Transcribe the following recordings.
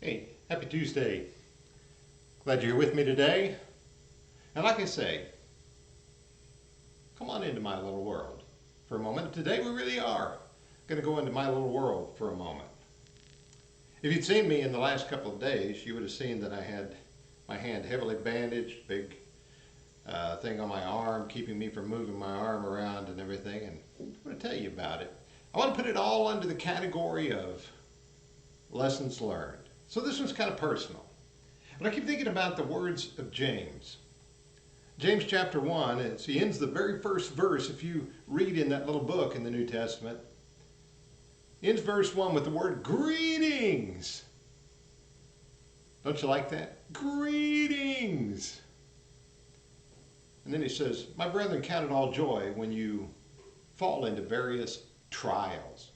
Hey, happy Tuesday. Glad you're with me today. And like I say, come on into my little world for a moment. Today we really are going to go into my little world for a moment. If you'd seen me in the last couple of days, you would have seen that I had my hand heavily bandaged, big thing on my arm, keeping me from moving my arm around and everything. And I'm going to tell you about it. I want to put it all under the category of lessons learned. So this one's kind of personal. But I keep thinking about the words of James. James chapter 1, he ends the very first verse, if you read in that little book in the New Testament, ends verse 1 with the word greetings. Don't you like that? Greetings. And then he says, my brethren, count it all joy when you fall into various trials,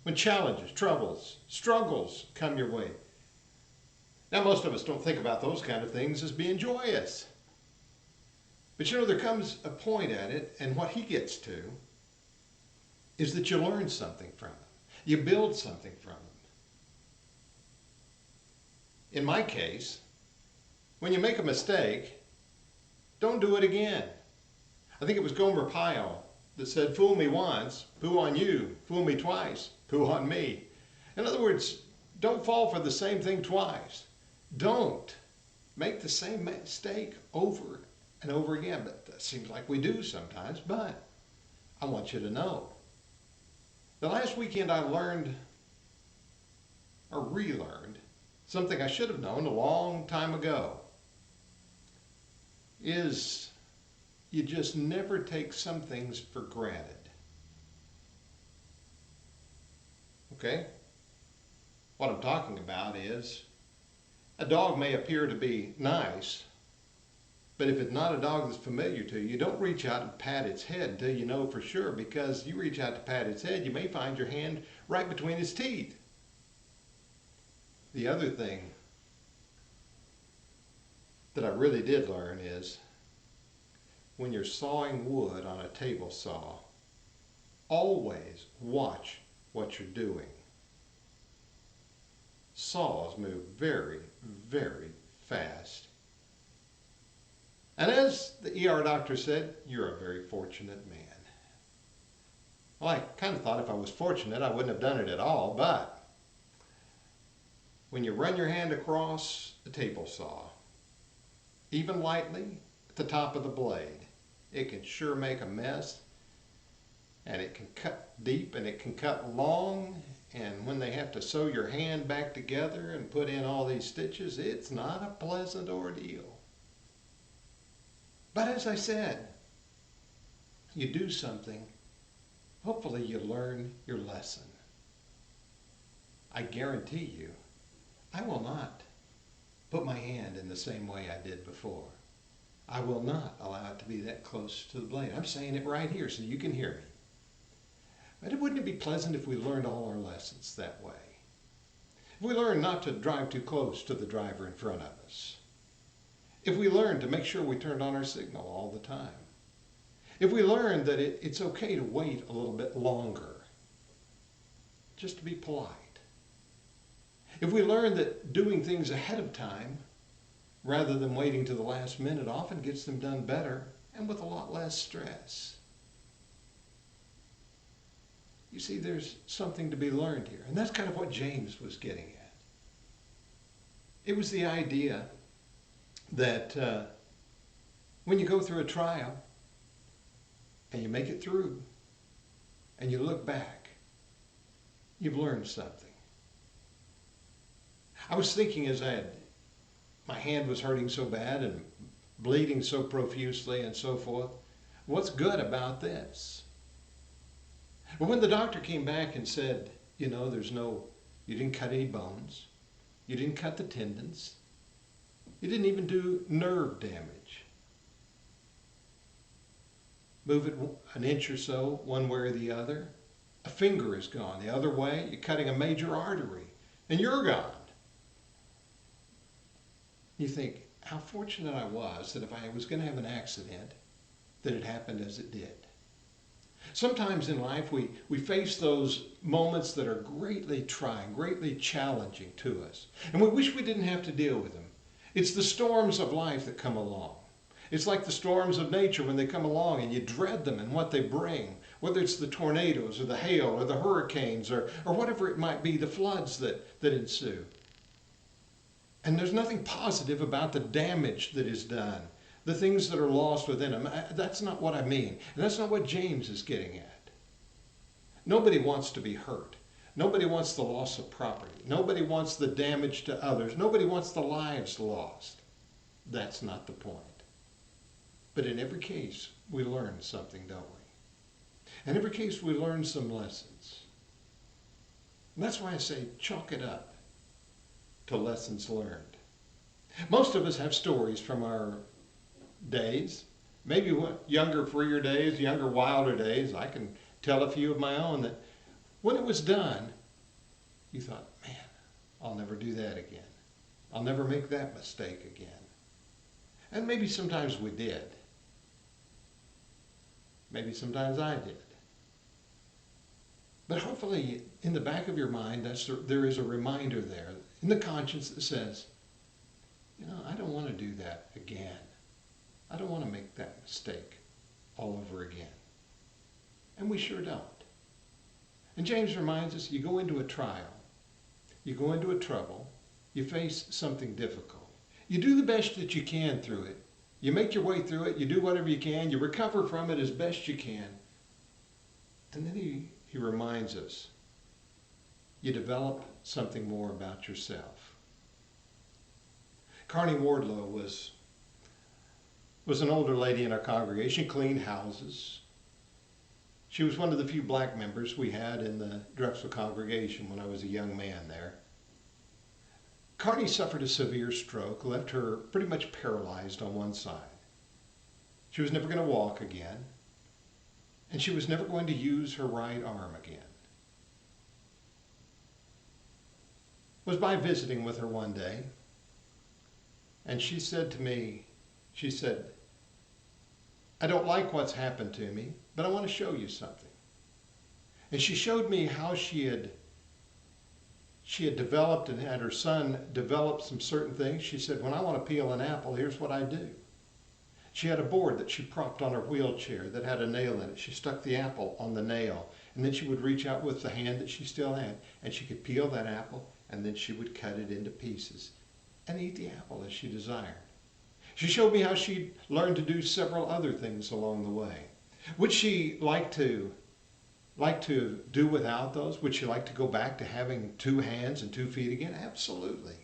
when challenges, troubles, struggles come your way. Now, most of us don't think about those kind of things as being joyous. But you know, there comes a point at it, and what he gets to is that you learn something from them. You build something from them. In my case, when you make a mistake, don't do it again. I think it was Gomer Pyle that said, fool me once, poo on you. Fool me twice, poo on me. In other words, don't fall for the same thing twice. Don't make the same mistake over and over again. But that seems like we do sometimes. But I want you to know, the last weekend I learned or relearned something I should have known a long time ago. Is you just never take some things for granted. Okay? What I'm talking about is a dog may appear to be nice, but if it's not a dog that's familiar to you, you don't reach out and pat its head until you know for sure, because you reach out to pat its head, you may find your hand right between its teeth. The other thing that I really did learn is when you're sawing wood on a table saw, always watch what you're doing. Saws move very, very fast. And as the ER doctor said, you're a very fortunate man. Well, I kind of thought if I was fortunate, I wouldn't have done it at all, but when you run your hand across a table saw, even lightly at the top of the blade, it can sure make a mess, and it can cut deep and it can cut long, and when they have to sew your hand back together and put in all these stitches, it's not a pleasant ordeal. But as I said, you do something, hopefully you learn your lesson. I guarantee you, I will not put my hand in the same way I did before. I will not allow it to be that close to the blade. I'm saying it right here so you can hear me. But wouldn't it be pleasant if we learned all our lessons that way? If we learned not to drive too close to the driver in front of us. If we learned to make sure we turned on our signal all the time. If we learned that it's okay to wait a little bit longer, just to be polite. If we learned that doing things ahead of time, rather than waiting to the last minute, often gets them done better and with a lot less stress. You see, there's something to be learned here. And that's kind of what James was getting at. It was the idea that when you go through a trial and you make it through and you look back, you've learned something. I was thinking as my hand was hurting so bad and bleeding so profusely and so forth, what's good about this? But when the doctor came back and said, you know, you didn't cut any bones, you didn't cut the tendons, you didn't even do nerve damage. Move it an inch or so, one way or the other, a finger is gone. The other way, you're cutting a major artery, and you're gone. You think, how fortunate I was that if I was going to have an accident, that it happened as it did. Sometimes in life we face those moments that are greatly trying, greatly challenging to us. And we wish we didn't have to deal with them. It's the storms of life that come along. It's like the storms of nature when they come along and you dread them and what they bring, whether it's the tornadoes or the hail or the hurricanes or whatever it might be, the floods that ensue. And there's nothing positive about the damage that is done, the things that are lost within them. That's not what I mean. And that's not what James is getting at. Nobody wants to be hurt. Nobody wants the loss of property. Nobody wants the damage to others. Nobody wants the lives lost. That's not the point. But in every case, we learn something, don't we? In every case, we learn some lessons. And that's why I say chalk it up to lessons learned. Most of us have stories from our days, maybe younger, freer days, younger, wilder days. I can tell a few of my own that when it was done, you thought, man, I'll never do that again. I'll never make that mistake again. And maybe sometimes we did. Maybe sometimes I did. But hopefully in the back of your mind, there is a reminder there in the conscience that says, I don't want to do that again. I don't want to make that mistake all over again. And we sure don't. And James reminds us, you go into a trial, you go into a trouble, you face something difficult. You do the best that you can through it. You make your way through it, you do whatever you can, you recover from it as best you can. And then he reminds us, you develop something more about yourself. Carney Wardlow was an older lady in our congregation, cleaned houses. She was one of the few black members we had in the Drexel congregation when I was a young man there. Carney suffered a severe stroke, left her pretty much paralyzed on one side. She was never going to walk again, and she was never going to use her right arm again. I was by visiting with her one day, and she said to me, I don't like what's happened to me, but I want to show you something. And she showed me how she had developed and had her son develop some certain things. She said, when I want to peel an apple, here's what I do. She had a board that she propped on her wheelchair that had a nail in it. She stuck the apple on the nail, and then she would reach out with the hand that she still had, and she could peel that apple, and then she would cut it into pieces and eat the apple as she desired. She showed me how she learned to do several other things along the way. Would she like to do without those? Would she like to go back to having 2 hands and 2 feet again? Absolutely.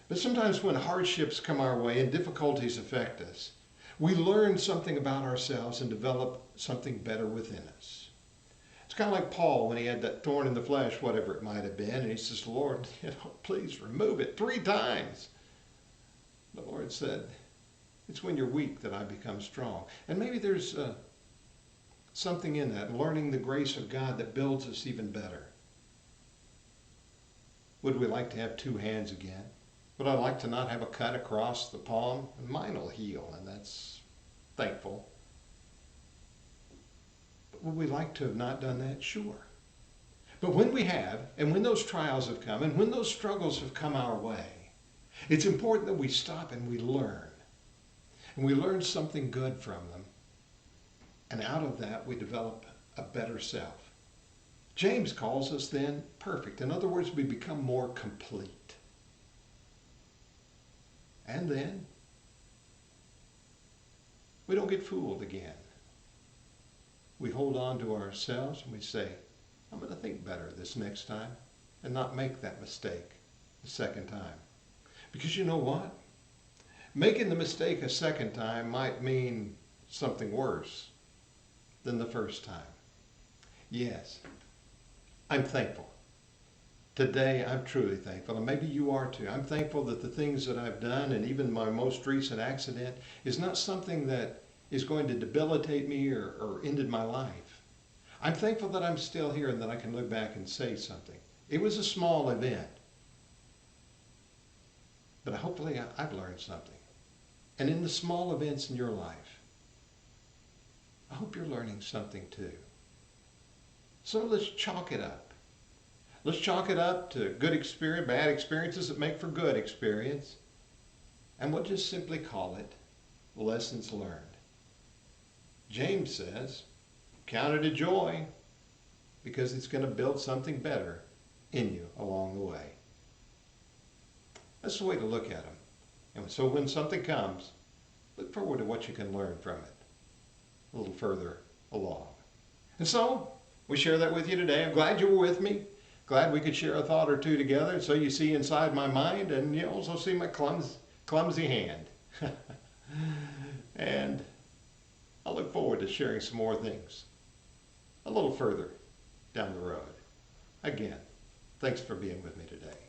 But sometimes when hardships come our way and difficulties affect us, we learn something about ourselves and develop something better within us. It's kind of like Paul when he had that thorn in the flesh, whatever it might have been, and he says, Lord, please remove it 3 times. The Lord said, it's when you're weak that I become strong. And maybe there's something in that, learning the grace of God that builds us even better. Would we like to have 2 hands again? Would I like to not have a cut across the palm? And mine will heal, and that's thankful. But would we like to have not done that? Sure. But when we have, and when those trials have come, and when those struggles have come our way, it's important that we stop and we learn. And we learn something good from them. And out of that, we develop a better self. James calls us then perfect. In other words, we become more complete. And then, we don't get fooled again. We hold on to ourselves and we say, I'm going to think better this next time and not make that mistake the second time. Because you know what? Making the mistake a second time might mean something worse than the first time. Yes, I'm thankful. Today, I'm truly thankful, and maybe you are too. I'm thankful that the things that I've done, and even my most recent accident, is not something that is going to debilitate me or ended my life. I'm thankful that I'm still here and that I can look back and say something. It was a small event, but hopefully I've learned something. And in the small events in your life, I hope you're learning something too. So let's chalk it up. Let's chalk it up to good experience, bad experiences that make for good experience. And we'll just simply call it lessons learned. James says, count it a joy because it's going to build something better in you along the way. That's the way to look at them. And so when something comes, look forward to what you can learn from it a little further along. And so we share that with you today. I'm glad you were with me. Glad we could share a thought or two together so you see inside my mind and you also see my clumsy hand. And I look forward to sharing some more things a little further down the road. Again, thanks for being with me today.